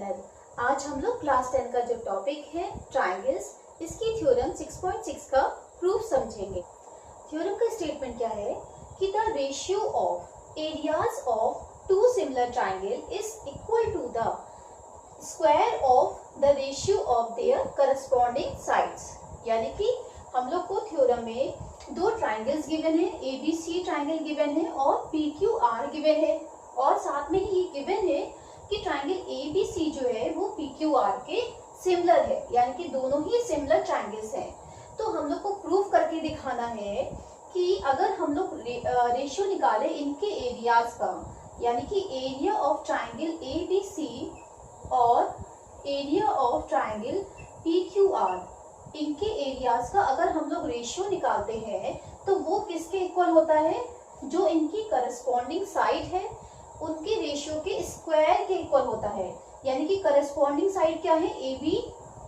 Channel. आज हम लोग क्लास 10 का जो टॉपिक है ट्रायंगल्स, इसकी थ्योरम 6.6 का प्रूफ समझेंगे। थ्योरम का स्टेटमेंट क्या है कि the ratio of areas of two similar triangle is equal to the square of the ratio of their corresponding sides. यानी कि हम लोग को थ्योरम में दो ट्रायंगल्स गिवन है, ABC ट्रायंगल गिवन है और PQR गिवन है, और साथ में ही ये गिवन है कि ट्रायंगल ABC जो है वो PQR के सिमिलर है, यानी कि दोनों ही सिमिलर ट्रायंगल्स हैं। तो हम लोग को प्रूफ करके दिखाना है कि अगर हम लोग रेशियो निकाले इनके एरियाज का, यानी कि एरिया ऑफ ट्रायंगल ABC और एरिया ऑफ ट्रायंगल PQR, इनके एरियाज का अगर हम लोग रेशियो निकालते हैं तो वो किसके इक्वल होता है? जो इनकी करस्पॉन्डिंग साइड है उनके रेशियो के स्क्वायर के इक्वल होता है। यानी कि करस्पॉन्डिंग साइड क्या है? AB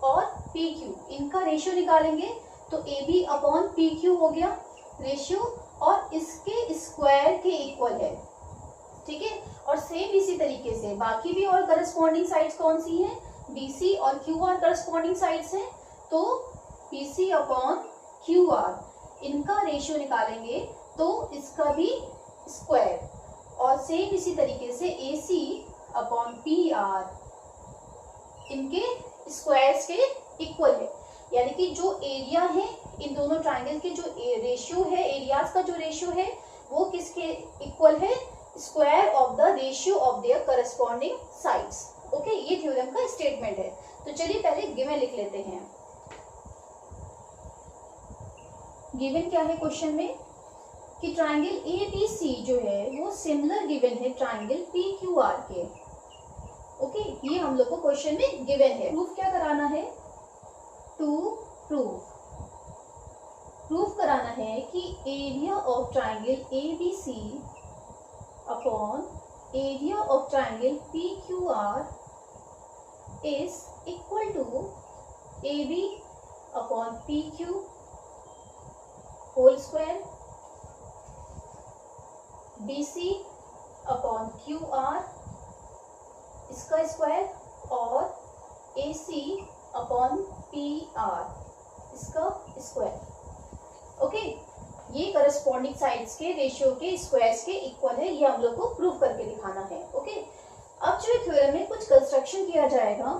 और PQ, इनका रेशियो निकालेंगे तो AB अपॉन PQ हो गया रेशियो, और इसके स्क्वायर के इक्वल है। ठीक है, और सेम इसी तरीके से बाकी भी और करस्पॉन्डिंग साइड्स कौन सी हैं? BC और QR करस्पॉन्डिंग साइड्स हैं, तो PC अपॉन QR, इनका रेशियो निकालेंगे तो इसका भी स्क्वायर, और सेम इसी तरीके से AC अपॉन PR, इनके स्क्वायर्स के इक्वल है। यानी कि जो एरिया है इन दोनों ट्रायंगल के, जो रेशियो है, एरियाज का जो रेशियो है वो किसके इक्वल है? Square of the ratio of their corresponding sides. Okay, ये थ्योरम का स्टेटमेंट है। तो चलिए पहले गिवन लिख लेते हैं। गिवन क्या है क्वेश्चन में कि ट्रायंगल ABC जो है वो सिमिलर गिवन है ट्रायंगल PQR के। ओके, ये हम लोग को क्वेश्चन में गिवन है। प्रूफ क्या कराना है? टू प्रूफ कराना है कि area of triangle ABC upon area of triangle PQR is equal to AB upon PQ whole square, BC upon QR इसका स्क्वायर, और AC अपॉन PR इसका स्क्वायर। ओके, ये करस्पॉन्डिंग साइड्स के रेशियो के squares के इक्वल है, ये हम लोग को प्रूव करके दिखाना है। ओके, अब जो थ्योरम में कुछ कंस्ट्रक्शन किया जाएगा,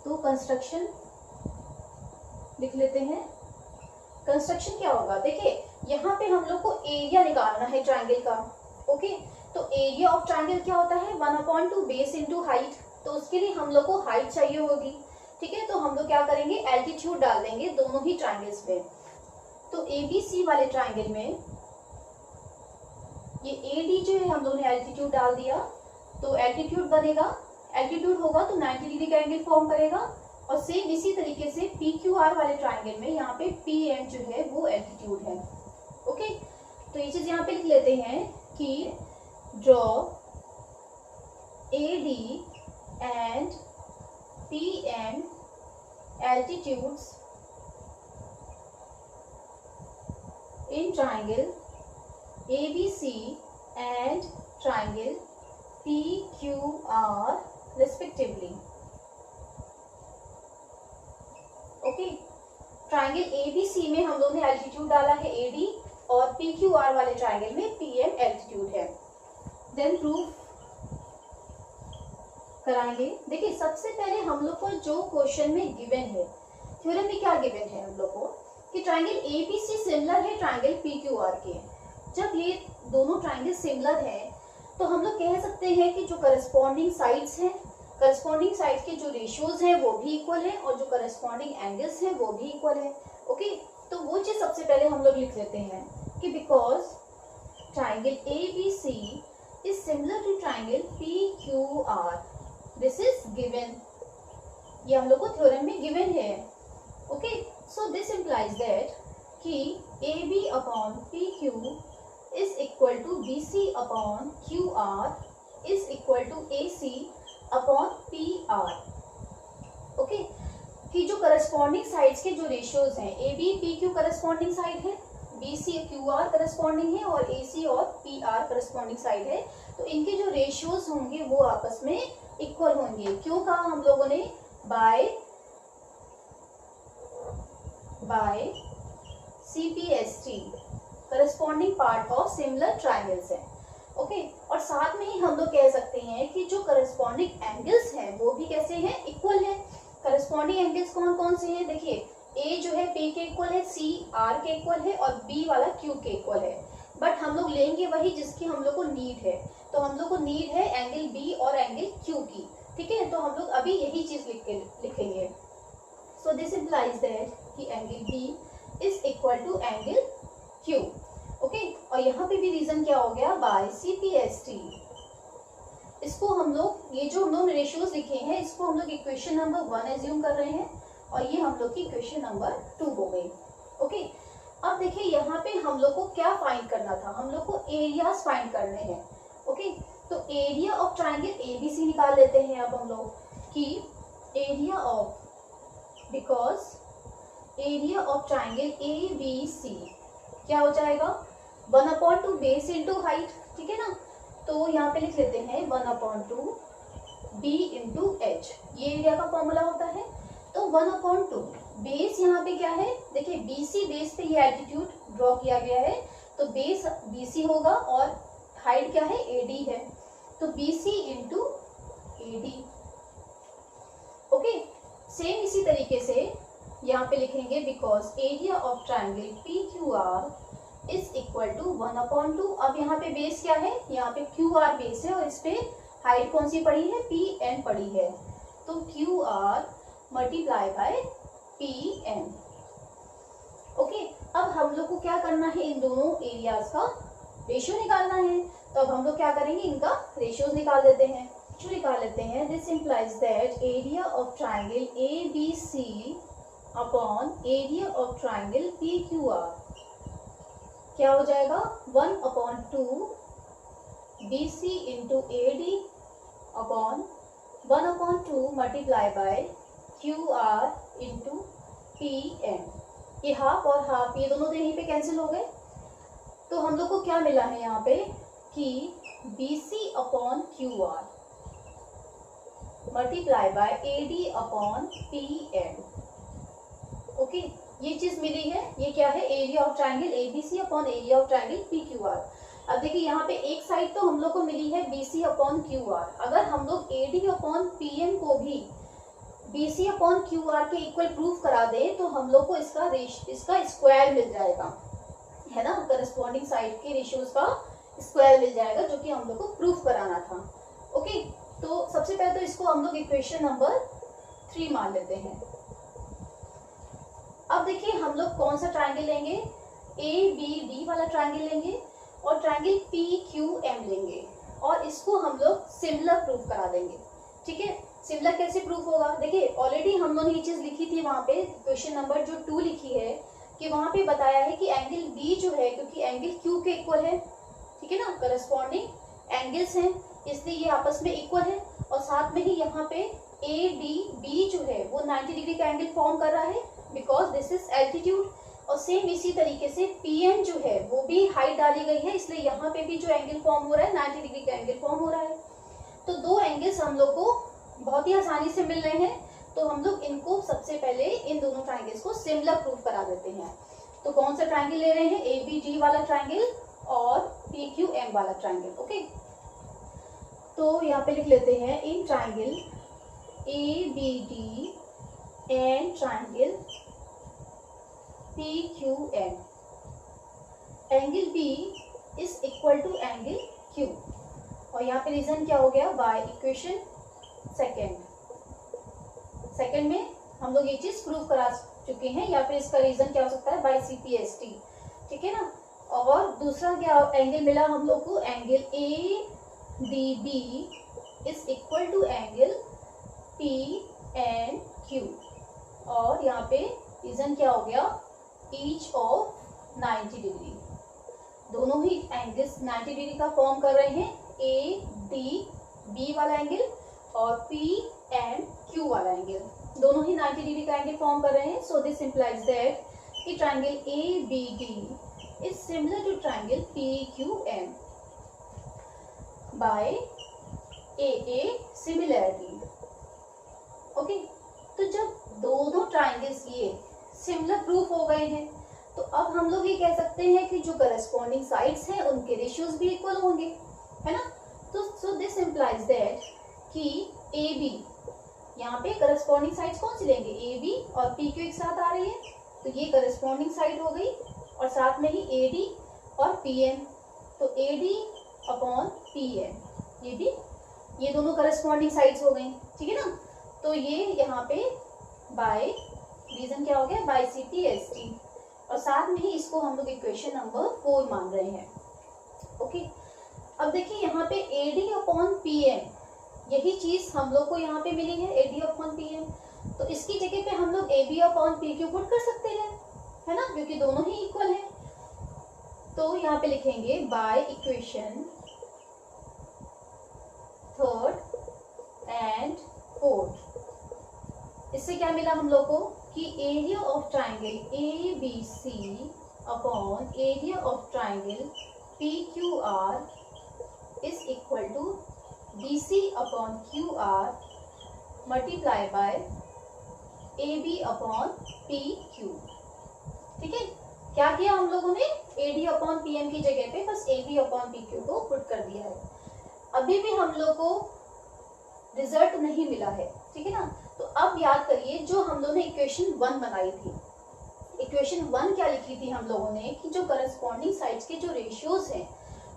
तो कंस्ट्रक्शन लिख लेते हैं। कंस्ट्रक्शन क्या होगा? देखिए यहाँ पे हम लोग को एरिया निकालना है ट्रायंगल का। ओके, तो एरिया ऑफ ट्रायंगल क्या होता है? 1/2 बेस इंटू हाइट, तो उसके लिए हम लोग को हाइट चाहिए होगी। ठीक है, तो हम लोग क्या करेंगे? एल्टीट्यूड डाल देंगे दोनों ही ट्रायंगल्स में। तो ABC वाले ट्रायंगल में ये AD जो है हम लोग ने एल्टीट्यूड डाल दिया, तो एल्टीट्यूड बनेगा, एल्टीट्यूड होगा तो 90 डिग्री का एंगल फॉर्म करेगा। और सेम इसी तरीके से PQR वाले ट्रायंगल में यहाँ पे PM जो है वो एल्टीट्यूड है। ओके, तो ये चीज यहाँ पे लिख लेते हैं कि draw AD and PM altitudes in triangle ABC and triangle PQR respectively. Okay, triangle ABC में हम लोग ने एल्टीट्यूड डाला है AD, और PQR वाले ट्रायंगल में PM एल्टीट्यूड है। देन प्रूफ कराएंगे। देखिए सबसे पहले हम लोग को जो क्वेश्चन में गिवन है, थ्योरम में क्या गिवन है हम लोग को कि ट्रायंगल ABC सिमिलर है ट्रायंगल PQR के। जब ये दोनों ट्रायंगल सिमिलर है तो हम लोग कह सकते हैं कि जो करस्पॉन्डिंग साइड्स हैं, करस्पॉन्डिंग साइड्स के जो रेशियोज हैं वो भी इक्वल है, और जो करस्पॉन्डिंग एंगल्स हैं वो भी इक्वल है। ओके, तो वो चीज सबसे पहले हम लोग लिख लेते हैं कि because triangle ABC is similar to triangle PQR, this is given. ये हम लोग को थ्योरम में गिवन है। Okay, so this implies that कि AB upon PQ is equal to BC upon QR is equal to AC upon PR। Okay, कि जो corresponding sides के जो रेशियोज हैं, AB PQ करस्पॉन्डिंग साइड है, BC QR करस्पॉन्डिंग है, और AC और PR करस्पॉन्डिंग साइड है, तो इनके जो रेशियोज होंगे वो आपस में इक्वल इक्वल होंगे। क्यों कहा हम लोगों ने? By CPST corresponding part of similar triangles है। ओके, और साथ में ही हम लोग कह सकते हैं कि जो करस्पॉन्डिंग एंगल्स हैं वो भी कैसे हैं? इक्वल है। करस्पॉन्डिंग एंगल्स कौन कौन से हैं? देखिए, ए जो है P के इक्वल है, C R के इक्वल है और B वाला Q के इक्वल है। बट हम लोग लेंगे वही जिसकी हम लोग को नीड है। तो हम लोग को नीड है एंगल B और एंगल Q की। ठीक है, तो हम लोग अभी यही चीज लिखेंगे। सो दिस इम्प्लाइज दैट कि angle B is equal to angle Q। Okay, और यहाँ पे भी रीजन क्या हो गया? By CPST। इसको हम लोग, ये जो हम लोग रेशियोज लिखे हैं, इसको हम लोग इक्वेशन नंबर 1 एज्यूम कर रहे हैं और ये हम लोग की इक्वेशन नंबर 2 हो गई। ओके, अब देखिए यहाँ पे हम लोग को क्या फाइंड करना था? हम लोग को एरियाज फाइंड करने हैं। ओके, तो एरिया ऑफ ट्राइंगल ABC निकाल लेते हैं अब हम लोग कि area of, because area of triangle ABC क्या हो जाएगा? 1/2 बेस इंटू हाइट। ठीक है ना, तो यहाँ पे लिख लेते हैं 1/2 B इंटू H, ये एरिया का फॉर्मूला होता है। तो 1/2 बेस यहाँ पे क्या है? देखिए BC बेस पे ये एल्टीट्यूड ड्रॉ किया गया है, तो बेस BC होगा और हाइट क्या है? AD है, तो BC into AD। Okay, same इसी तरीके से यहाँ पे लिखेंगे because area of triangle PQR is equal to 1/2। अब यहाँ पे बेस क्या है? यहाँ पे QR बेस है और इस पे हाइट कौन सी पड़ी है? PN पड़ी है, तो QR multiply by PN। Okay, अब हम लोग को क्या करना है? इन दोनों एरियाज का रेशियो निकालना है। तो अब हम लोग क्या करेंगे? इनका रेशियोज निकाल देते हैं। निकाल लेते हैं। This implies that area of triangle ABC upon area of triangle PQR क्या हो जाएगा? 1/2 BC into AD upon 1/2 multiply by QR into PN। ये हाफ और हाफ, ये दोनों तो यहीं पे कैंसिल हो गए। तो हम लोग को क्या मिला है यहाँ पे कि BC upon QR multiply by AD upon PN। Okay, ये चीज मिली है। ये क्या है? Area of triangle ABC upon area of triangle PQR। अब देखिए यहाँ पे एक साइड तो हम लोग को मिली है BC अपॉन QR। अगर हम लोग AD अपॉन PN को भी BC अपॉन QR के इक्वल प्रूफ करा दे तो हम लोग को इसका स्क्वायर मिल जाएगा, है ना? करस्पॉन्डिंग साइड के रेशियोज का स्क्वायर मिल जाएगा, जो कि हम लोग को प्रूफ कराना था। ओके, तो सबसे पहले तो इसको हम लोग इक्वेशन नंबर 3 मान लेते हैं। अब देखिए हम लोग कौन सा ट्राइंगल लेंगे? ABD वाला ट्राइंगल लेंगे और ट्राइंगल PQM लेंगे और इसको हम लोग सिमिलर प्रूफ करा देंगे। ठीक है, सिमिलर कैसे प्रूफ होगा? देखिए ऑलरेडी हम लोगों ने ये चीज लिखी थी वहां पे, क्वेश्चन नंबर जो 2 लिखी है कि वहां पे बताया है कि एंगल B जो है, क्योंकि एंगल Q के इक्वल है, ठीक है ना, करस्पॉन्डिंग एंगल्स हैं इसलिए ये आपस में इक्वल है। और साथ में ही यहाँ पे ADB जो है वो 90 डिग्री का एंगल फॉर्म कर रहा है बिकॉज दिस इज एल्टीट्यूड। और सेम इसी तरीके से PN जो है वो भी हाइट डाली गई है, इसलिए यहाँ पे भी जो एंगल फॉर्म हो रहा है 90 डिग्री का एंगल फॉर्म हो रहा है। तो दो एंगल्स हम लोग को बहुत ही आसानी से मिल रहे हैं, तो हम लोग इनको सबसे पहले इन दोनों ट्राइंगल्स को सिमिलर प्रूफ करा देते हैं। तो कौन सा ट्राइंगल ले रहे हैं? ABD वाला ट्राइंगल और PQM वाला ट्राइंगल। ओके, तो यहाँ पे लिख लेते हैं in triangle ABD and triangle PQM angle B is equal to angle Q। और यहाँ पे रीजन क्या हो गया? बाय इक्वेशन सेकेंड में हम लोग ये चीज प्रूव करा चुके हैं, या फिर इसका रीजन क्या हो सकता है? By CPST। ठीक है ना। और दूसरा क्या एंगल मिला हम लोग को? Angle ADB is equal to angle PNQ। और यहाँ पे रीजन क्या हो गया? Each of 90 degree. दोनों ही एंगल्स 90 डिग्री का फॉर्म कर रहे हैं, ADB वाला एंगल और PNQ वाला एंगल, दोनों ही 90 डिग्री का एंगल फॉर्म कर रहे हैं। सो दिस इंप्लाइज दैट कि triangle ABD is similar to triangle PQM by AA similarity. हम लोग ये कह सकते हैं कि जो करस्पॉन्डिंग साइड्स हैं उनके रेशियोज भी इक्वल होंगे, है ना। तो सो दिस इम्प्लाइज दैट कि ए बी, यहाँ पे करस्पॉन्डिंग साइड्स कौन सी लेंगे, ए बी और पी क्यू एक साथ आ रही है, तो ये करस्पॉन्डिंग साइड हो गई, और साथ में ही ए डी और पी एम, तो A D upon P M, ये दोनों करस्पॉन्डिंग साइड्स हो गई, ठीक है ना। तो ये यहाँ पे बाय रीजन क्या हो गया, by C T S T, और साथ में ही इसको हम लोग इक्वेशन नंबर 4 मान रहे हैं। ओके, अब देखिए यहाँ पे A D upon P M, यही चीज हम लोग को यहाँ पे मिली है, A D upon P M, तो इसकी जगह पे हम लोग A B upon P Q put कर सकते हैं, है ना, क्योंकि दोनों ही इक्वल है। तो यहाँ पे लिखेंगे by equation 3rd and 4th, इससे क्या मिला हम लोग को कि area of triangle A B C upon area of triangle P Q R is equal to B C upon Q R multiply by A B upon P Q. ठीक है, क्या किया हम लोगों ने, A D upon P M की जगह पे बस A B upon P Q को पुट कर दिया है। अभी भी हम लोग को रिजल्ट नहीं मिला है, ठीक है ना। तो अब याद करिए जो हम लोगों ने इक्वेशन 1 बनाई थी, इक्वेशन 1 क्या लिखी थी हम लोगों ने कि जो करस्पॉन्डिंग साइड्स के जो रेशियोज हैं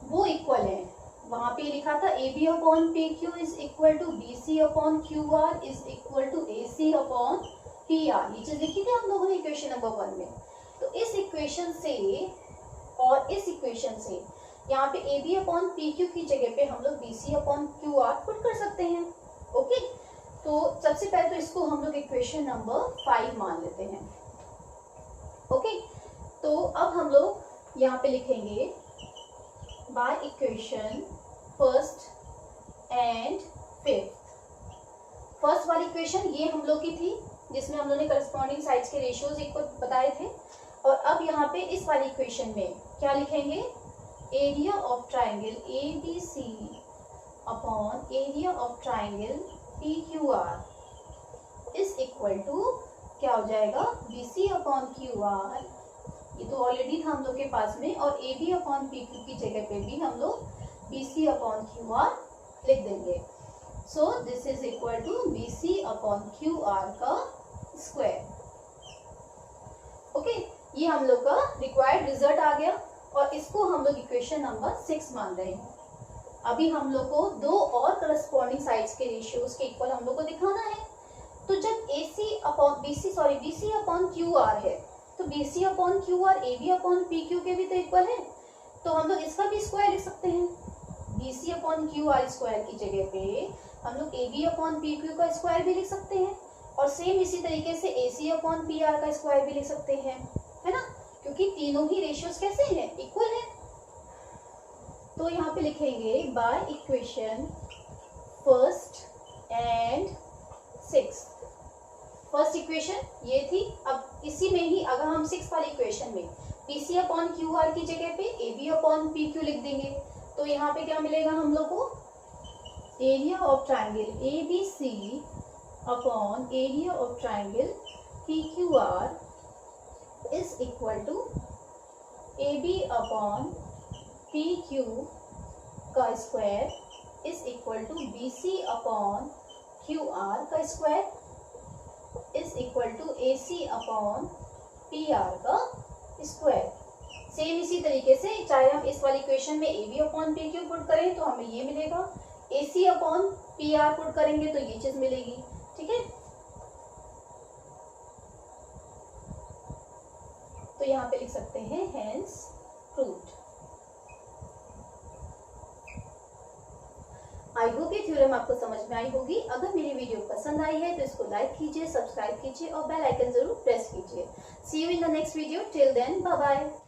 वो इक्वल हैं। वहां पे लिखा था A B upon P Q is equal to B C upon Q R is equal to A C upon P R, ये चीज लिखी थी हम लोगों ने इक्वेशन नंबर 1 में। तो इस इक्वेशन से और इस इक्वेशन से यहाँ पे A B upon P Q की जगह पे हम लोग B C upon Q R put कर सकते हैं। ओके, तो सबसे पहले तो इसको हम लोग इक्वेशन नंबर 5 मान लेते हैं। ओके, तो अब हम लोग यहाँ पे लिखेंगे by equation 1st and 5th। First वाली इक्वेशन ये हम लोग की थी जिसमें हम लोग ने करस्पॉन्डिंग साइड्स के रेशियोज इक्वल बताए थे, और अब यहाँ पे इस वाली इक्वेशन में क्या लिखेंगे, area of triangle A B C upon area of triangle P Q R is equal to क्या हो जाएगा, B C upon Q R, ये तो ऑलरेडी था हम लोग के पास में, और A B upon P Q की जगह पे भी हम लोग B C upon Q R लिख देंगे। So this is equal to B C upon Q R का स्क्वायर। ओके, ये हम लोग का रिक्वायर्ड रिजल्ट आ गया, और इसको हम लोग इक्वेशन नंबर 6 मान रहे हैं। अभी हम लोग को दो और करस्पॉन्डिंग साइड्स के रेशियोज के इक्वल हम लोग को दिखाना है। तो जब AC upon BC upon Q are है, तो BC upon Q are AB upon PQ के भी तो इक्वल है, तो हम लोग इसका भी स्क्वायर लिख सकते हैं। BC upon Q are square की जगह पे हम लोग AB अपॉन PQ का स्क्वायर भी लिख सकते हैं, और सेम इसी तरीके से AC अपॉन PR का स्क्वायर भी लिख सकते हैं, है ना, क्योंकि तीनों ही रेशियोज कैसे हैं, इक्वल है। तो यहाँ पे लिखेंगे by equation 1st and 6th। First equation ये थी, अब इसी में ही अगर हम 6th वाली इक्वेशन में BC अपॉन क्यू आर की जगह पे AB अपॉन PQ लिख देंगे, तो यहाँ पे क्या मिलेगा हम लोग को, area of triangle ABC upon area of triangle PQR is equal to AB upon PQ का square is equal to BC upon QR का square is equal to AC upon PR का स्क्वायर। सेम इसी तरीके से चाहे हम इस वाली इक्वेशन में AB अपॉन PQ पुट करें तो हमें ये मिलेगा, AC अपॉन PR पुट करेंगे तो ये चीज मिलेगी, ठीक है। तो यहाँ पे लिख सकते हैं हेंस प्रूव्ड। आई होप ये थ्योरम आपको समझ में आई होगी। अगर मेरी वीडियो पसंद आई है तो इसको लाइक कीजिए, सब्सक्राइब कीजिए और बेल आइकन जरूर प्रेस कीजिए। See you in the next video, till then bye bye.